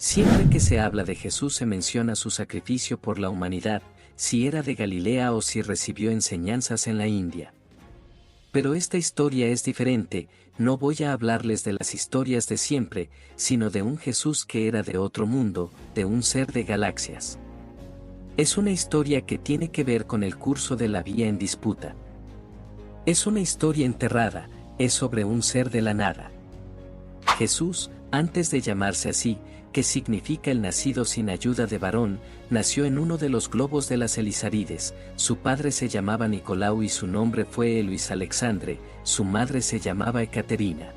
Siempre que se habla de Jesús se menciona su sacrificio por la humanidad, si era de Galilea o si recibió enseñanzas en la India. Pero esta historia es diferente, no voy a hablarles de las historias de siempre, sino de un Jesús que era de otro mundo, de un ser de galaxias. Es una historia que tiene que ver con el curso de la vía en disputa. Es una historia enterrada, es sobre un ser de la nada. Jesús, antes de llamarse así, que significa el nacido sin ayuda de varón, nació en uno de los globos de las Elisarides. Su padre se llamaba Nicolau y su nombre fue Luis Alexandre, su madre se llamaba Ekaterina.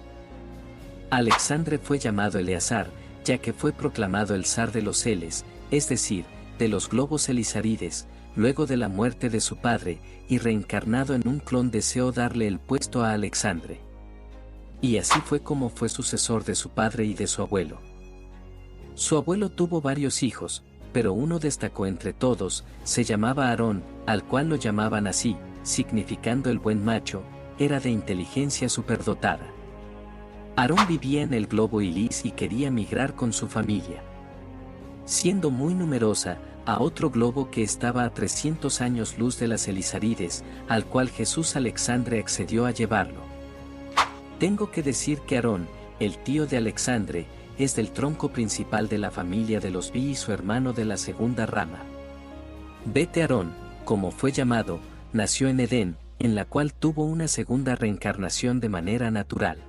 Alexandre fue llamado Eleazar, ya que fue proclamado el zar de los Eles, es decir, de los globos Elisarides, luego de la muerte de su padre, y reencarnado en un clon deseó darle el puesto a Alexandre. Y así fue como fue sucesor de su padre y de su abuelo. Su abuelo tuvo varios hijos, pero uno destacó entre todos, se llamaba Aarón, al cual lo llamaban así, significando el buen macho, era de inteligencia superdotada. Aarón vivía en el globo Ilis y quería migrar con su familia. Siendo muy numerosa, a otro globo que estaba a 300 años luz de las Elisarides, al cual Jesús Alexandre accedió a llevarlo. Tengo que decir que Aarón, el tío de Alexandre, es del tronco principal de la familia de los Vi y su hermano de la segunda rama. Bete Aarón, como fue llamado, nació en Edén, en la cual tuvo una segunda reencarnación de manera natural.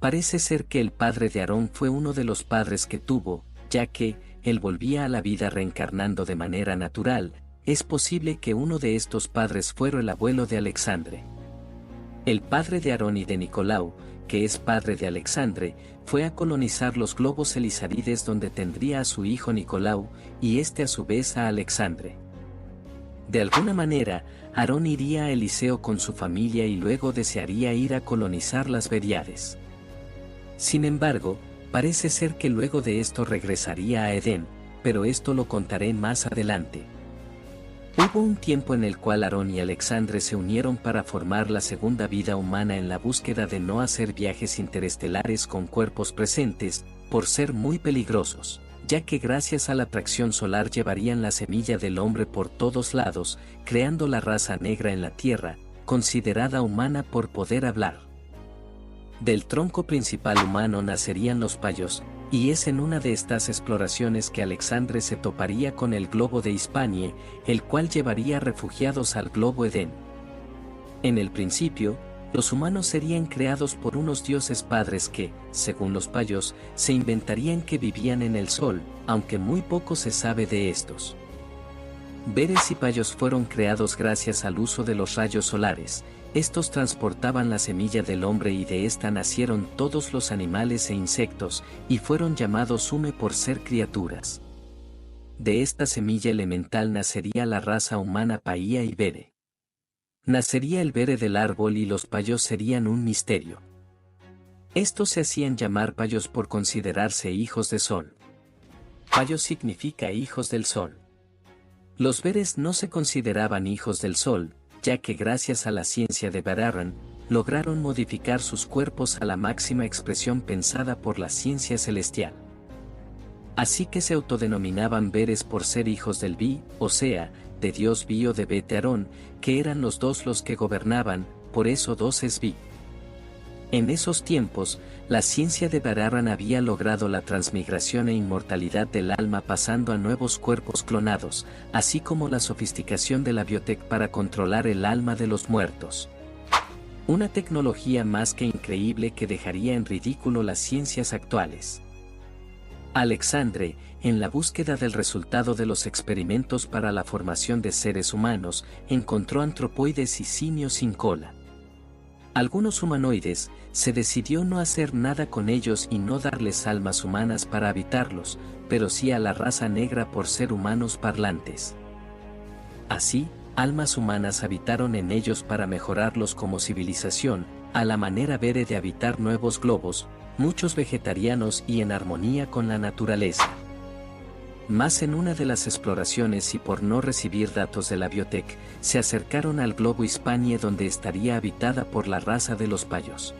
Parece ser que el padre de Aarón fue uno de los padres que tuvo, ya que, él volvía a la vida reencarnando de manera natural, es posible que uno de estos padres fuera el abuelo de Alexandre. El padre de Aarón y de Nicolau, que es padre de Alexandre, fue a colonizar los globos Elisarides donde tendría a su hijo Nicolau, y este a su vez a Alexandre. De alguna manera, Aarón iría a Eliseo con su familia y luego desearía ir a colonizar las Beríades. Sin embargo, parece ser que luego de esto regresaría a Edén, pero esto lo contaré más adelante. Hubo un tiempo en el cual Aarón y Alexandre se unieron para formar la segunda vida humana en la búsqueda de no hacer viajes interestelares con cuerpos presentes, por ser muy peligrosos, ya que gracias a la atracción solar llevarían la semilla del hombre por todos lados, creando la raza negra en la Tierra, considerada humana por poder hablar. Del tronco principal humano nacerían los payos, y es en una de estas exploraciones que Alexandre se toparía con el globo de Hispanie, el cual llevaría refugiados al globo Edén. En el principio, los humanos serían creados por unos dioses padres que, según los payos, se inventarían que vivían en el sol, aunque muy poco se sabe de estos. Veres y payos fueron creados gracias al uso de los rayos solares. Estos transportaban la semilla del hombre y de esta nacieron todos los animales e insectos, y fueron llamados Sume por ser criaturas. De esta semilla elemental nacería la raza humana Paía y Bere. Nacería el Bere del árbol y los payos serían un misterio. Estos se hacían llamar payos por considerarse hijos de sol. Payos significa hijos del sol. Los Beres no se consideraban hijos del sol, ya que gracias a la ciencia de Bararan, lograron modificar sus cuerpos a la máxima expresión pensada por la ciencia celestial. Así que se autodenominaban Beres por ser hijos del Vi, o sea, de Dios Vi o de Bete Aarón, que eran los dos los que gobernaban, por eso dos es Vi. En esos tiempos, la ciencia de Bararan había logrado la transmigración e inmortalidad del alma pasando a nuevos cuerpos clonados, así como la sofisticación de la biotech para controlar el alma de los muertos. Una tecnología más que increíble que dejaría en ridículo las ciencias actuales. Alexandre, en la búsqueda del resultado de los experimentos para la formación de seres humanos, encontró antropoides y simios sin cola. Algunos humanoides, se decidió no hacer nada con ellos y no darles almas humanas para habitarlos, pero sí a la raza negra por ser humanos parlantes. Así, almas humanas habitaron en ellos para mejorarlos como civilización, a la manera Bere de habitar nuevos globos, muchos vegetarianos y en armonía con la naturaleza. Más en una de las exploraciones y por no recibir datos de la biotech, se acercaron al globo Hispanie donde estaría habitada por la raza de los payos.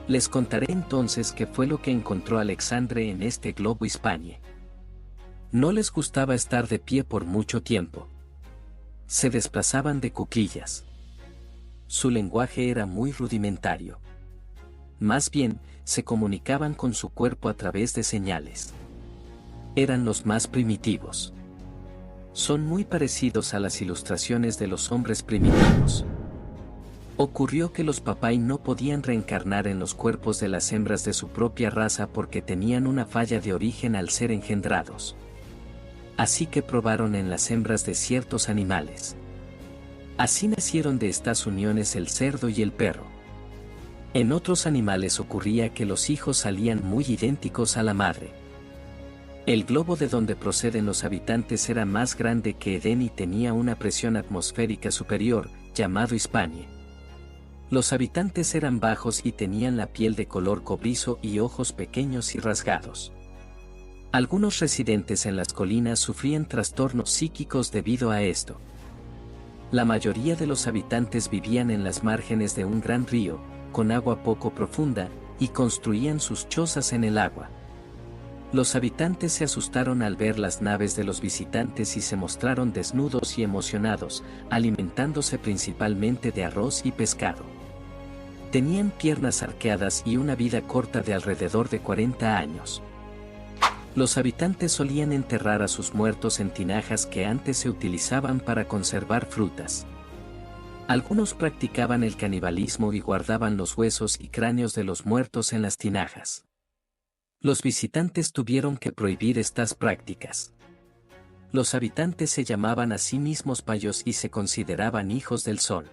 Les contaré entonces qué fue lo que encontró Alexandre en este globo Hispanie. No les gustaba estar de pie por mucho tiempo. Se desplazaban de cuclillas. Su lenguaje era muy rudimentario. Más bien, se comunicaban con su cuerpo a través de señales. Eran los más primitivos. Son muy parecidos a las ilustraciones de los hombres primitivos. Ocurrió que los papay no podían reencarnar en los cuerpos de las hembras de su propia raza porque tenían una falla de origen al ser engendrados. Así que probaron en las hembras de ciertos animales. Así nacieron de estas uniones el cerdo y el perro. En otros animales ocurría que los hijos salían muy idénticos a la madre. El globo de donde proceden los habitantes era más grande que Edén y tenía una presión atmosférica superior, llamado Hispanie. Los habitantes eran bajos y tenían la piel de color cobrizo y ojos pequeños y rasgados. Algunos residentes en las colinas sufrían trastornos psíquicos debido a esto. La mayoría de los habitantes vivían en las márgenes de un gran río, con agua poco profunda, y construían sus chozas en el agua. Los habitantes se asustaron al ver las naves de los visitantes y se mostraron desnudos y emocionados, alimentándose principalmente de arroz y pescado. Tenían piernas arqueadas y una vida corta de alrededor de 40 años. Los habitantes solían enterrar a sus muertos en tinajas que antes se utilizaban para conservar frutas. Algunos practicaban el canibalismo y guardaban los huesos y cráneos de los muertos en las tinajas. Los visitantes tuvieron que prohibir estas prácticas. Los habitantes se llamaban a sí mismos payos y se consideraban hijos del sol.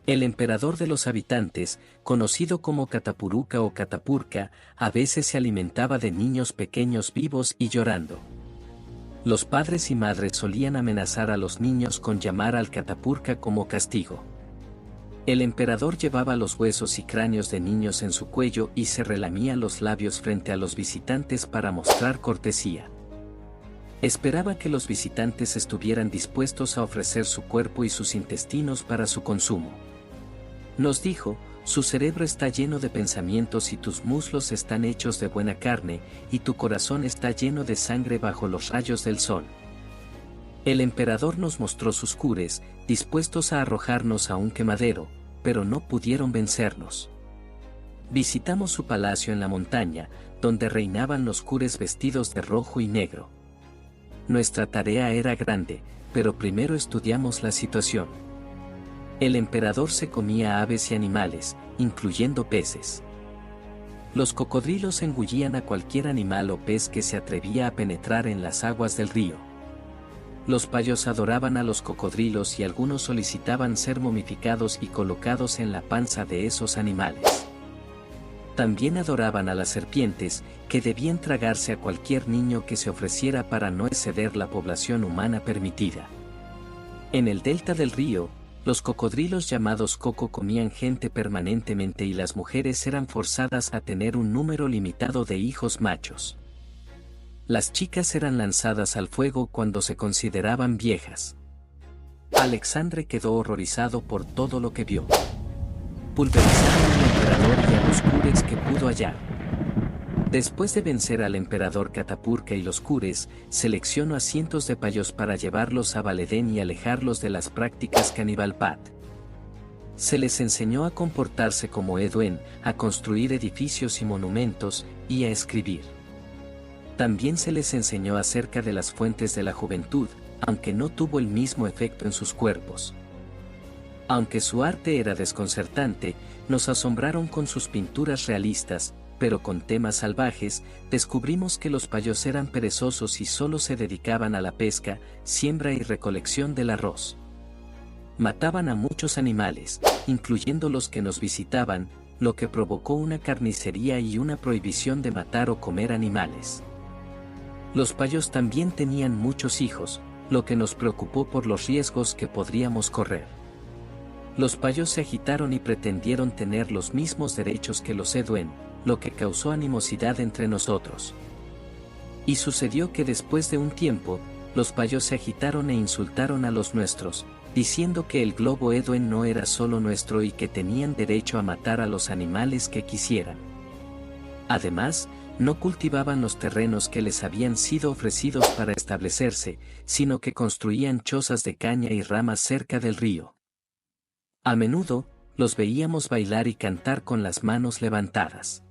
El emperador de los habitantes, conocido como Catapuruca o Catapurca, a veces se alimentaba de niños pequeños vivos y llorando. Los padres y madres solían amenazar a los niños con llamar al Catapurca como castigo. El emperador llevaba los huesos y cráneos de niños en su cuello y se relamía los labios frente a los visitantes para mostrar cortesía. Esperaba que los visitantes estuvieran dispuestos a ofrecer su cuerpo y sus intestinos para su consumo. Nos dijo: su cerebro está lleno de pensamientos y tus muslos están hechos de buena carne, y tu corazón está lleno de sangre bajo los rayos del sol. El emperador nos mostró sus cures, dispuestos a arrojarnos a un quemadero, pero no pudieron vencernos. Visitamos su palacio en la montaña, donde reinaban los cures vestidos de rojo y negro. Nuestra tarea era grande, pero primero estudiamos la situación. El emperador se comía aves y animales, incluyendo peces. Los cocodrilos engullían a cualquier animal o pez que se atrevía a penetrar en las aguas del río. Los payos adoraban a los cocodrilos y algunos solicitaban ser momificados y colocados en la panza de esos animales. También adoraban a las serpientes, que debían tragarse a cualquier niño que se ofreciera para no exceder la población humana permitida. En el delta del río, los cocodrilos llamados coco comían gente permanentemente y las mujeres eran forzadas a tener un número limitado de hijos machos. Las chicas eran lanzadas al fuego cuando se consideraban viejas. Alexandre quedó horrorizado por todo lo que vio. Pulverizaron al emperador y a los cures que pudo hallar. Después de vencer al emperador Catapurca y los cures, seleccionó a cientos de payos para llevarlos a Baledén y alejarlos de las prácticas canibalpat. Se les enseñó a comportarse como Eduen, a construir edificios y monumentos, y a escribir. También se les enseñó acerca de las fuentes de la juventud, aunque no tuvo el mismo efecto en sus cuerpos. Aunque su arte era desconcertante, nos asombraron con sus pinturas realistas, pero con temas salvajes. Descubrimos que los payos eran perezosos y solo se dedicaban a la pesca, siembra y recolección del arroz. Mataban a muchos animales, incluyendo los que nos visitaban, lo que provocó una carnicería y una prohibición de matar o comer animales. Los payos también tenían muchos hijos, lo que nos preocupó por los riesgos que podríamos correr. Los payos se agitaron y pretendieron tener los mismos derechos que los Eduen, lo que causó animosidad entre nosotros. Y sucedió que después de un tiempo, los payos se agitaron e insultaron a los nuestros, diciendo que el globo Edwen no era solo nuestro y que tenían derecho a matar a los animales que quisieran. Además, no cultivaban los terrenos que les habían sido ofrecidos para establecerse, sino que construían chozas de caña y ramas cerca del río. A menudo, los veíamos bailar y cantar con las manos levantadas.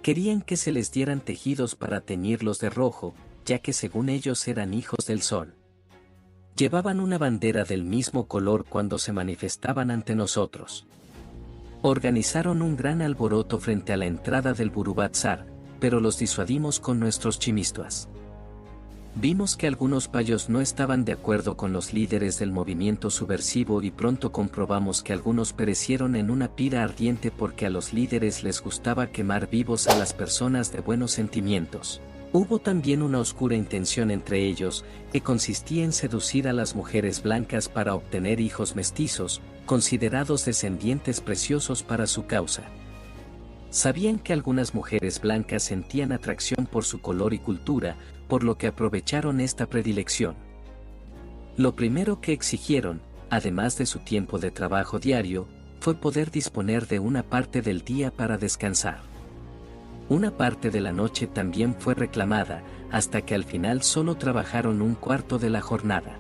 Querían que se les dieran tejidos para teñirlos de rojo, ya que según ellos eran hijos del sol. Llevaban una bandera del mismo color cuando se manifestaban ante nosotros. Organizaron un gran alboroto frente a la entrada del Burubazar, pero los disuadimos con nuestros chimistuas. Vimos que algunos payos no estaban de acuerdo con los líderes del movimiento subversivo y pronto comprobamos que algunos perecieron en una pira ardiente porque a los líderes les gustaba quemar vivos a las personas de buenos sentimientos. Hubo también una oscura intención entre ellos, que consistía en seducir a las mujeres blancas para obtener hijos mestizos, considerados descendientes preciosos para su causa. Sabían que algunas mujeres blancas sentían atracción por su color y cultura, por lo que aprovecharon esta predilección. Lo primero que exigieron, además de su tiempo de trabajo diario, fue poder disponer de una parte del día para descansar. Una parte de la noche también fue reclamada, hasta que al final solo trabajaron un cuarto de la jornada.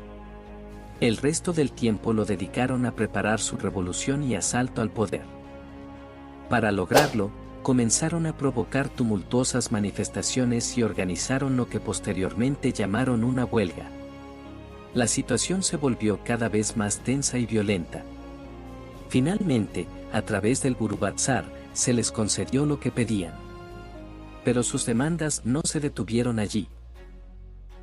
El resto del tiempo lo dedicaron a preparar su revolución y asalto al poder. Para lograrlo, comenzaron a provocar tumultuosas manifestaciones y organizaron lo que posteriormente llamaron una huelga. La situación se volvió cada vez más tensa y violenta. Finalmente, a través del Burubazar, se les concedió lo que pedían. Pero sus demandas no se detuvieron allí.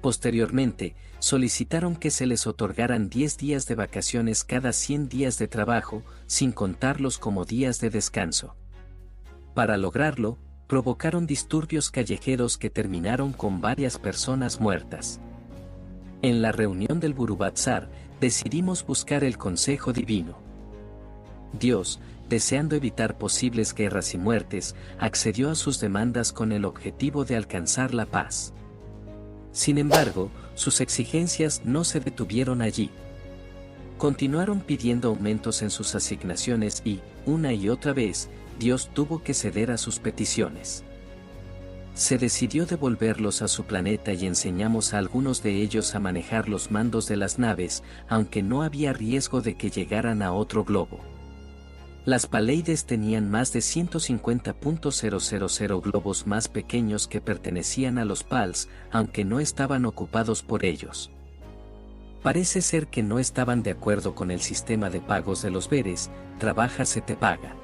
Posteriormente, solicitaron que se les otorgaran 10 días de vacaciones cada 100 días de trabajo, sin contarlos como días de descanso. Para lograrlo, provocaron disturbios callejeros que terminaron con varias personas muertas. En la reunión del Burubazar, decidimos buscar el consejo divino. Dios, deseando evitar posibles guerras y muertes, accedió a sus demandas con el objetivo de alcanzar la paz. Sin embargo, sus exigencias no se detuvieron allí. Continuaron pidiendo aumentos en sus asignaciones y, una y otra vez, Dios tuvo que ceder a sus peticiones. Se decidió devolverlos a su planeta y enseñamos a algunos de ellos a manejar los mandos de las naves, aunque no había riesgo de que llegaran a otro globo. Las Paleides tenían más de 150.000 globos más pequeños que pertenecían a los Pals, aunque no estaban ocupados por ellos. Parece ser que no estaban de acuerdo con el sistema de pagos de los Veres, trabaja se te paga.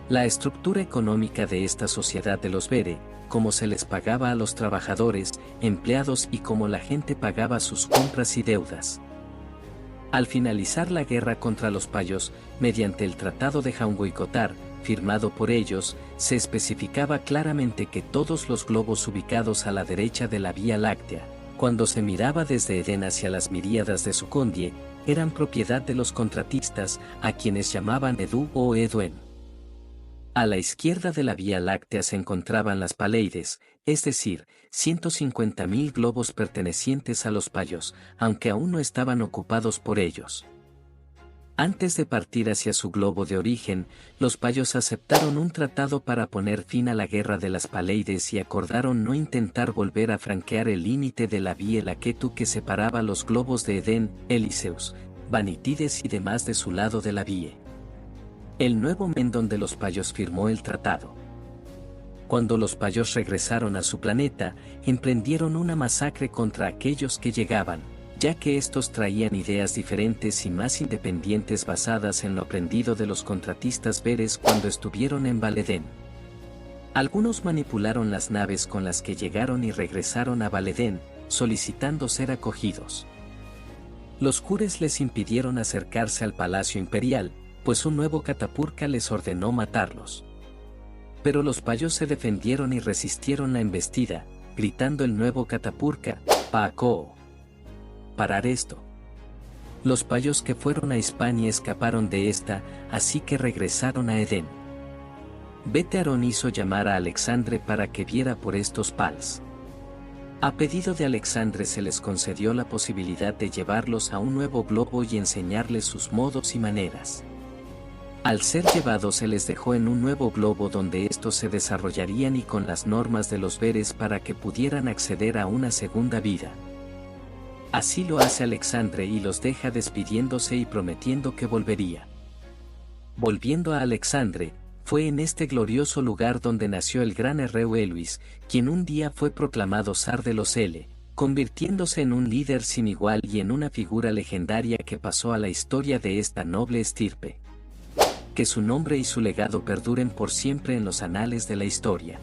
La estructura económica de esta sociedad de los Vere, cómo se les pagaba a los trabajadores, empleados y cómo la gente pagaba sus compras y deudas. Al finalizar la guerra contra los payos, mediante el Tratado de Jaungoicotar, firmado por ellos, se especificaba claramente que todos los globos ubicados a la derecha de la Vía Láctea, cuando se miraba desde Edén hacia las miríadas de Sukondie, eran propiedad de los contratistas, a quienes llamaban Edu o Eduen. A la izquierda de la Vía Láctea se encontraban las Paleides, es decir, 150.000 globos pertenecientes a los payos, aunque aún no estaban ocupados por ellos. Antes de partir hacia su globo de origen, los payos aceptaron un tratado para poner fin a la guerra de las Paleides y acordaron no intentar volver a franquear el límite de la Vía Laketu que separaba los globos de Edén, Eliseus, Vanitides y demás de su lado de la Vía. El nuevo men donde los payos firmó el tratado. Cuando los payos regresaron a su planeta, emprendieron una masacre contra aquellos que llegaban, ya que estos traían ideas diferentes y más independientes basadas en lo aprendido de los contratistas Veres cuando estuvieron en Valedén. Algunos manipularon las naves con las que llegaron y regresaron a Valedén, solicitando ser acogidos. Los cures les impidieron acercarse al Palacio Imperial, pues un nuevo Catapurca les ordenó matarlos. Pero los payos se defendieron y resistieron la embestida, gritando el nuevo Catapurca, Paco. Parar esto. Los payos que fueron a Hispania escaparon de esta, así que regresaron a Edén. Bete Aarón hizo llamar a Alexandre para que viera por estos Pals. A pedido de Alexandre se les concedió la posibilidad de llevarlos a un nuevo globo y enseñarles sus modos y maneras. Al ser llevados se les dejó en un nuevo globo donde estos se desarrollarían y con las normas de los veres para que pudieran acceder a una segunda vida. Así lo hace Alexandre y los deja despidiéndose y prometiendo que volvería. Volviendo a Alexandre, fue en este glorioso lugar donde nació el gran Herreu Eluis, quien un día fue proclamado zar de los Ele, convirtiéndose en un líder sin igual y en una figura legendaria que pasó a la historia de esta noble estirpe. Que su nombre y su legado perduren por siempre en los anales de la historia.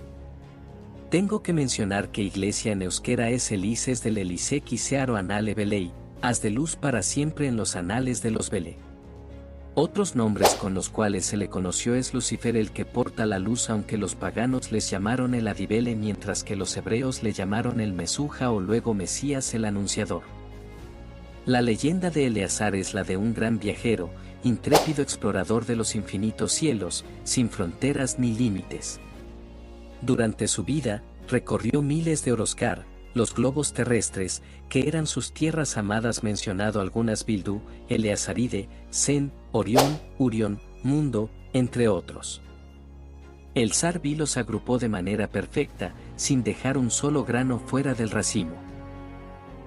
Tengo que mencionar que iglesia en euskera es Elises del Elise Quisearo Anale Belei, haz de luz para siempre en los anales de los Bele. Otros nombres con los cuales se le conoció es Lucifer el que porta la luz, aunque los paganos les llamaron el Adibele mientras que los hebreos le llamaron el Mesuja o luego Mesías el Anunciador. La leyenda de Eleazar es la de un gran viajero, intrépido explorador de los infinitos cielos, sin fronteras ni límites. Durante su vida, recorrió miles de Oroscar, los globos terrestres, que eran sus tierras amadas, mencionado algunas Bildu, Eleazaride, Sen, Orión, Urión, Mundo, entre otros. El zar Bi los agrupó de manera perfecta, sin dejar un solo grano fuera del racimo.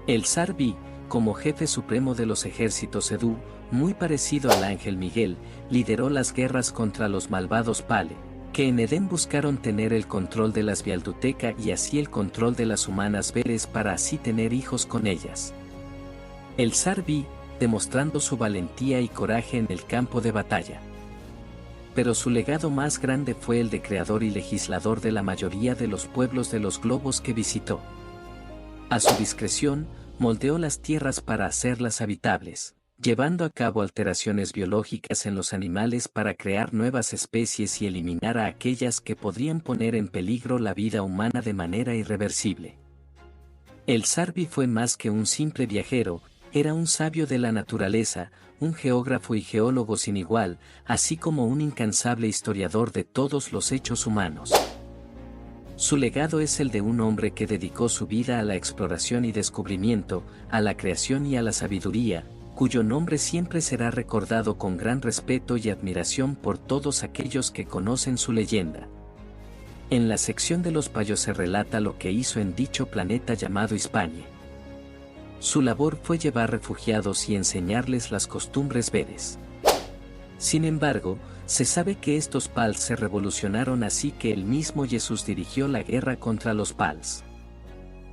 El zar Bi, como jefe supremo de los ejércitos Edú, muy parecido al ángel Miguel, lideró las guerras contra los malvados Pale, que en Edén buscaron tener el control de las Bialduteca y así el control de las humanas Veres para así tener hijos con ellas. El zar Bi, demostrando su valentía y coraje en el campo de batalla. Pero su legado más grande fue el de creador y legislador de la mayoría de los pueblos de los globos que visitó. A su discreción, moldeó las tierras para hacerlas habitables, llevando a cabo alteraciones biológicas en los animales para crear nuevas especies y eliminar a aquellas que podrían poner en peligro la vida humana de manera irreversible. El zar Bi fue más que un simple viajero, era un sabio de la naturaleza, un geógrafo y geólogo sin igual, así como un incansable historiador de todos los hechos humanos. Su legado es el de un hombre que dedicó su vida a la exploración y descubrimiento, a la creación y a la sabiduría, cuyo nombre siempre será recordado con gran respeto y admiración por todos aquellos que conocen su leyenda. En la sección de los payos se relata lo que hizo en dicho planeta llamado Hispania. Su labor fue llevar refugiados y enseñarles las costumbres vedes. Sin embargo, se sabe que estos Pals se revolucionaron, así que el mismo Jesús dirigió la guerra contra los Pals.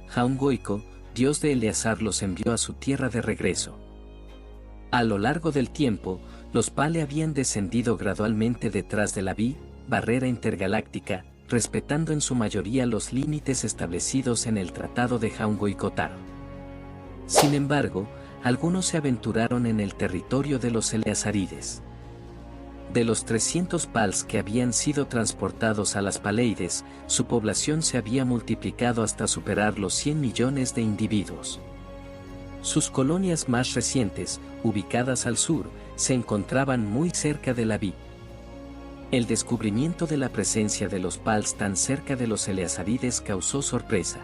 Jaungoico, dios de Eleazar, los envió a su tierra de regreso. A lo largo del tiempo, los Pale habían descendido gradualmente detrás de la barrera intergaláctica, respetando en su mayoría los límites establecidos en el Tratado de Jaungoicotaro. Sin embargo, algunos se aventuraron en el territorio de los Eleazarides. De los 300 Pals que habían sido transportados a las Paleides, su población se había multiplicado hasta superar los 100 millones de individuos. Sus colonias más recientes, ubicadas al sur, se encontraban muy cerca de la Vi. El descubrimiento de la presencia de los Pals tan cerca de los Eleazarides causó sorpresa.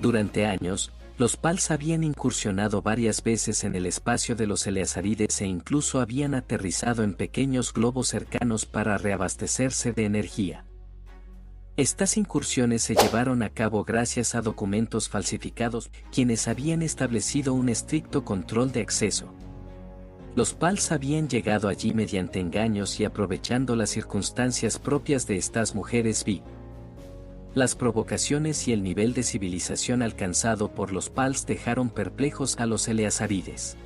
Durante años, los Pals habían incursionado varias veces en el espacio de los Eleazarides e incluso habían aterrizado en pequeños globos cercanos para reabastecerse de energía. Estas incursiones se llevaron a cabo gracias a documentos falsificados, quienes habían establecido un estricto control de acceso. Los Pals habían llegado allí mediante engaños y aprovechando las circunstancias propias de estas mujeres Vi. Las provocaciones y el nivel de civilización alcanzado por los Pals dejaron perplejos a los Eleazarides.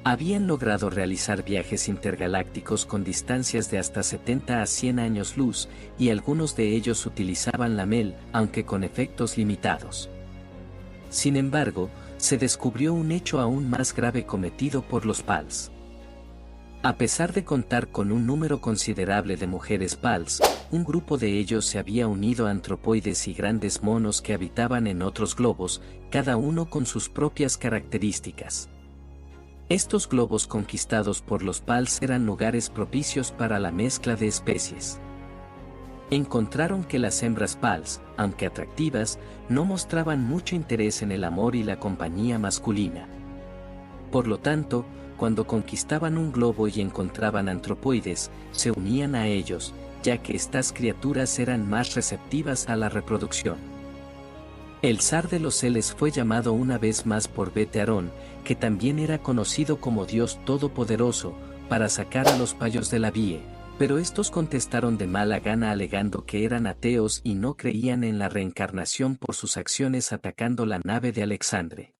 Habían logrado realizar viajes intergalácticos con distancias de hasta 70 a 100 años luz, y algunos de ellos utilizaban la MEL, aunque con efectos limitados. Sin embargo, se descubrió un hecho aún más grave cometido por los Pals. A pesar de contar con un número considerable de mujeres Pals, un grupo de ellos se había unido a antropoides y grandes monos que habitaban en otros globos, cada uno con sus propias características. Estos globos conquistados por los Pals eran lugares propicios para la mezcla de especies. Encontraron que las hembras pals, aunque atractivas, no mostraban mucho interés en el amor y la compañía masculina. Por lo tanto, cuando conquistaban un globo y encontraban antropoides, se unían a ellos, ya que estas criaturas eran más receptivas a la reproducción. El zar de los Celes fue llamado una vez más por Bete-Aarón, que también era conocido como Dios Todopoderoso, para sacar a los payos de la Vie, pero estos contestaron de mala gana alegando que eran ateos y no creían en la reencarnación por sus acciones atacando la nave de Alexandre.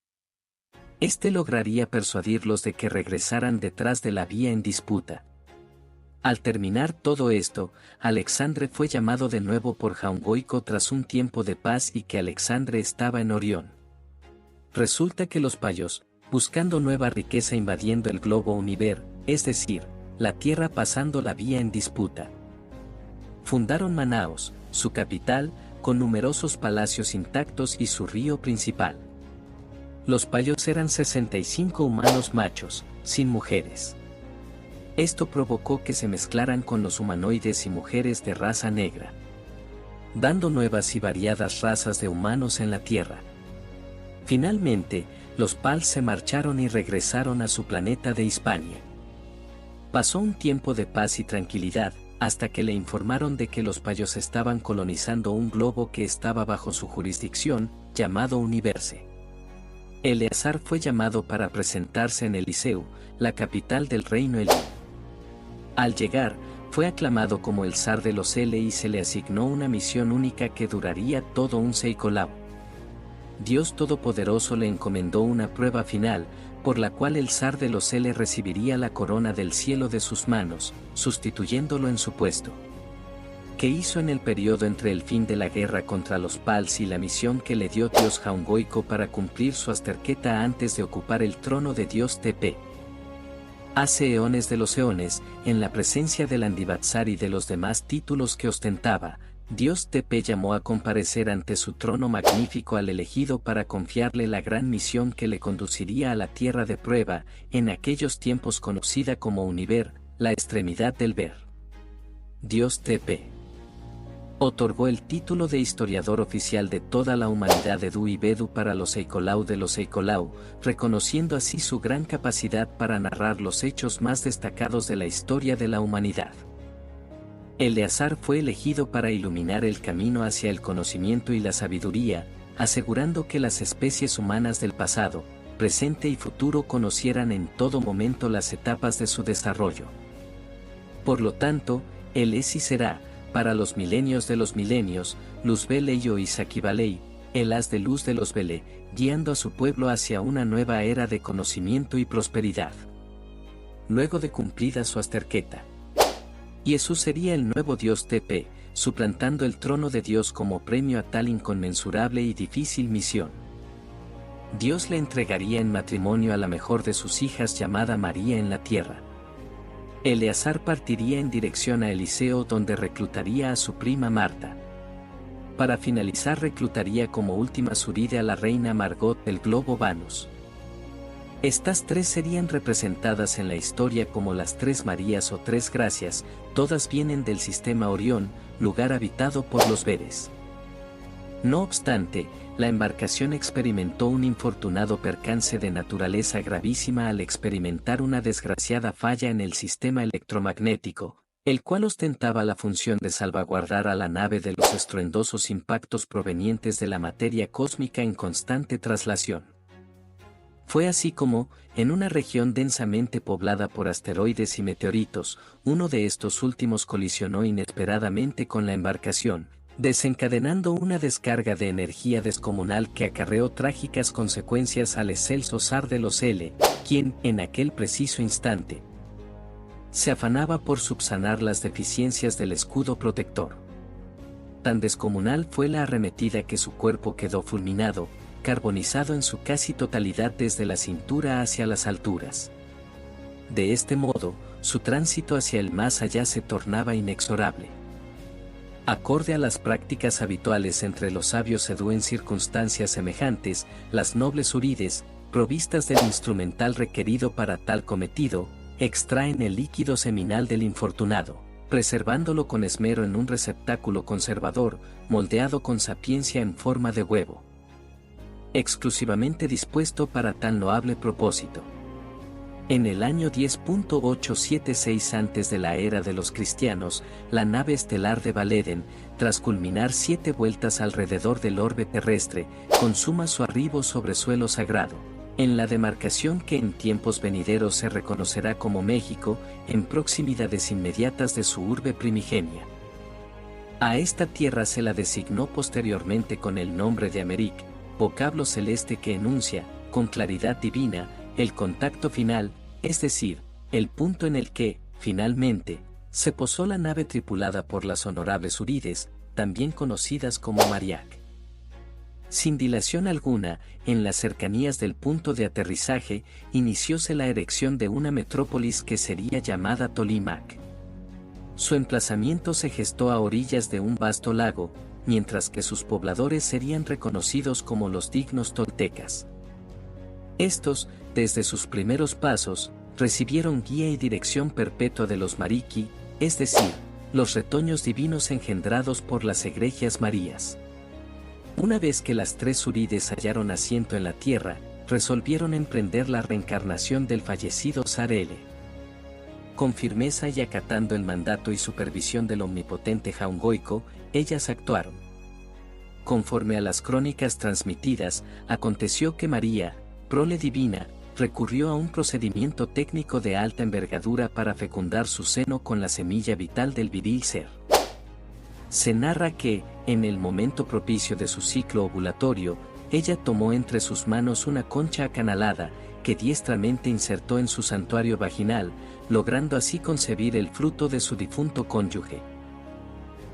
Este lograría persuadirlos de que regresaran detrás de la Vía en disputa. Al terminar todo esto, Alexandre fue llamado de nuevo por Jaungoiko tras un tiempo de paz y que Alexandre estaba en Orión. Resulta que los payos, buscando nueva riqueza invadiendo el globo Univer, es decir, la Tierra pasando la Vía en disputa. Fundaron Manaos, su capital, con numerosos palacios intactos y su río principal. Los payos eran 65 humanos machos, sin mujeres. Esto provocó que se mezclaran con los humanoides y mujeres de raza negra, dando nuevas y variadas razas de humanos en la Tierra. Finalmente, los pals se marcharon y regresaron a su planeta de Hispania. Pasó un tiempo de paz y tranquilidad, hasta que le informaron de que los payos estaban colonizando un globo que estaba bajo su jurisdicción, llamado Universe. Eleazar fue llamado para presentarse en Eliseu, la capital del reino Elí. Al llegar, fue aclamado como el zar de los Ele y se le asignó una misión única que duraría todo un seicolao. Dios Todopoderoso le encomendó una prueba final, por la cual el zar de los Ele recibiría la corona del cielo de sus manos, sustituyéndolo en su puesto. ¿Qué hizo en el periodo entre el fin de la guerra contra los Pals y la misión que le dio Dios Jaungoiko para cumplir su asterqueta antes de ocupar el trono de Dios Tepe? Hace eones de los eones, en la presencia del Andibatsar y de los demás títulos que ostentaba, Dios Tepe llamó a comparecer ante su trono magnífico al elegido para confiarle la gran misión que le conduciría a la tierra de prueba, en aquellos tiempos conocida como Univer, la extremidad del ver. Dios Tepe otorgó el título de historiador oficial de toda la humanidad Edu y Bedu para los Seicolau de los Seicolau, reconociendo así su gran capacidad para narrar los hechos más destacados de la historia de la humanidad. Eleazar fue elegido para iluminar el camino hacia el conocimiento y la sabiduría, asegurando que las especies humanas del pasado, presente y futuro conocieran en todo momento las etapas de su desarrollo. Por lo tanto, él es y será, para los milenios de los milenios, Luz Belei o Isaquibalei, el haz de luz de los Bele, guiando a su pueblo hacia una nueva era de conocimiento y prosperidad. Luego de cumplida su asterqueta, Jesús sería el nuevo Dios Tepe, suplantando el trono de Dios como premio a tal inconmensurable y difícil misión. Dios le entregaría en matrimonio a la mejor de sus hijas llamada María en la tierra. Eleazar partiría en dirección a Eliseo donde reclutaría a su prima Marta. Para finalizar reclutaría como última suride a la reina Margot del globo Vanus. Estas tres serían representadas en la historia como las tres Marías o tres Gracias, todas vienen del sistema Orión, lugar habitado por los Veres. No obstante, la embarcación experimentó un infortunado percance de naturaleza gravísima al experimentar una desgraciada falla en el sistema electromagnético, el cual ostentaba la función de salvaguardar a la nave de los estruendosos impactos provenientes de la materia cósmica en constante traslación. Fue así como, en una región densamente poblada por asteroides y meteoritos, uno de estos últimos colisionó inesperadamente con la embarcación, desencadenando una descarga de energía descomunal que acarreó trágicas consecuencias al excelso zar de los Ele, quien, en aquel preciso instante, se afanaba por subsanar las deficiencias del escudo protector. Tan descomunal fue la arremetida que su cuerpo quedó fulminado, carbonizado en su casi totalidad desde la cintura hacia las alturas. De este modo, su tránsito hacia el más allá se tornaba inexorable. Acorde a las prácticas habituales entre los sabios Edú en circunstancias semejantes, las nobles Urides, provistas del instrumental requerido para tal cometido, extraen el líquido seminal del infortunado. preservándolo con esmero en un receptáculo conservador, moldeado con sapiencia en forma de huevo, exclusivamente dispuesto para tan loable propósito. En el año 10.876 antes de la era de los cristianos, la nave estelar de Valeden, tras culminar 7 vueltas alrededor del orbe terrestre, consuma su arribo sobre suelo sagrado, en la demarcación que en tiempos venideros se reconocerá como México, en proximidades inmediatas de su urbe primigenia. A esta tierra se la designó posteriormente con el nombre de Americ, vocablo celeste que enuncia, con claridad divina, el contacto final, es decir, el punto en el que, finalmente, se posó la nave tripulada por las honorables Urides, también conocidas como Mariac. Sin dilación alguna, en las cercanías del punto de aterrizaje, inicióse la erección de una metrópolis que sería llamada Tolímac. Su emplazamiento se gestó a orillas de un vasto lago, mientras que sus pobladores serían reconocidos como los dignos toltecas. Estos, desde sus primeros pasos, recibieron guía y dirección perpetua de los Mariqui, es decir, los retoños divinos engendrados por las egregias Marías. Una vez que las 3 Urides hallaron asiento en la tierra, resolvieron emprender la reencarnación del fallecido Sarele. Con firmeza y acatando el mandato y supervisión del omnipotente Jaungoico, ellas actuaron. Conforme a las crónicas transmitidas, aconteció que María, prole divina, recurrió a un procedimiento técnico de alta envergadura para fecundar su seno con la semilla vital del viril ser. Se narra que, en el momento propicio de su ciclo ovulatorio, ella tomó entre sus manos una concha acanalada, que diestramente insertó en su santuario vaginal, logrando así concebir el fruto de su difunto cónyuge.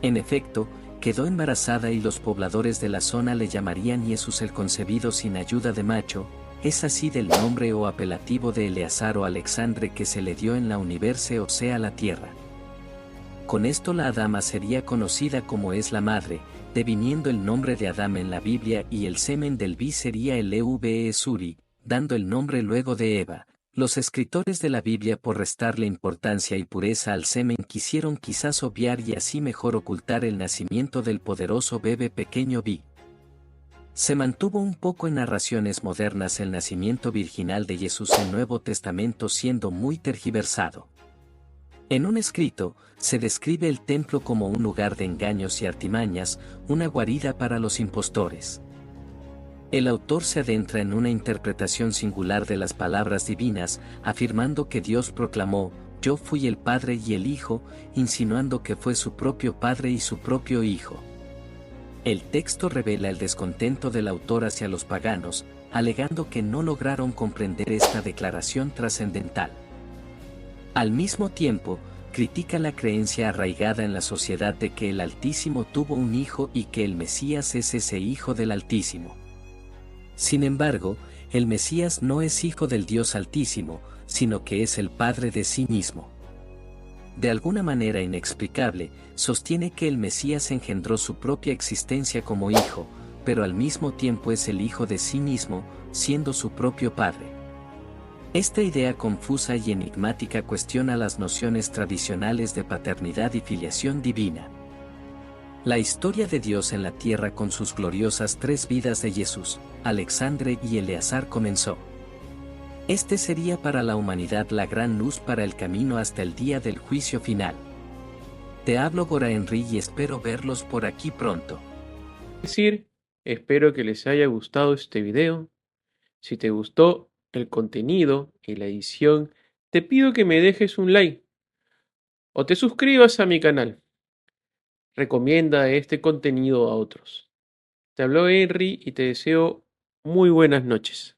En efecto, quedó embarazada y los pobladores de la zona le llamarían Jesús el concebido sin ayuda de macho, es así del nombre o apelativo de Eleazar o Alexandre que se le dio en la universe o sea la tierra. Con esto la Adama sería conocida como es la madre, deviniendo el nombre de Adama en la Biblia y el semen del vi sería el Eve Suri, dando el nombre luego de Eva. Los escritores de la Biblia por restarle importancia y pureza al semen quisieron quizás obviar y así mejor ocultar el nacimiento del poderoso bebé pequeño Vi. Se mantuvo un poco en narraciones modernas el nacimiento virginal de Jesús en Nuevo Testamento siendo muy tergiversado. En un escrito, se describe el templo como un lugar de engaños y artimañas, una guarida para los impostores. El autor se adentra en una interpretación singular de las palabras divinas, afirmando que Dios proclamó, «Yo fui el Padre y el Hijo», insinuando que fue su propio Padre y su propio Hijo. El texto revela el descontento del autor hacia los paganos, alegando que no lograron comprender esta declaración trascendental. Al mismo tiempo, critica la creencia arraigada en la sociedad de que el Altísimo tuvo un hijo y que el Mesías es ese hijo del Altísimo. Sin embargo, el Mesías no es hijo del Dios Altísimo, sino que es el Padre de sí mismo. De alguna manera inexplicable, sostiene que el Mesías engendró su propia existencia como hijo, pero al mismo tiempo es el hijo de sí mismo, siendo su propio Padre. Esta idea confusa y enigmática cuestiona las nociones tradicionales de paternidad y filiación divina. La historia de Dios en la tierra con sus gloriosas 3 vidas de Jesús, Alexandre y Eleazar comenzó. Este sería para la humanidad la gran luz para el camino hasta el día del juicio final. Te hablo Gora Henry y espero verlos por aquí pronto. Espero que les haya gustado este video. Si te gustó el contenido y la edición, te pido que me dejes un like o te suscribas a mi canal. Recomienda este contenido a otros. Te habló Henry y te deseo muy buenas noches.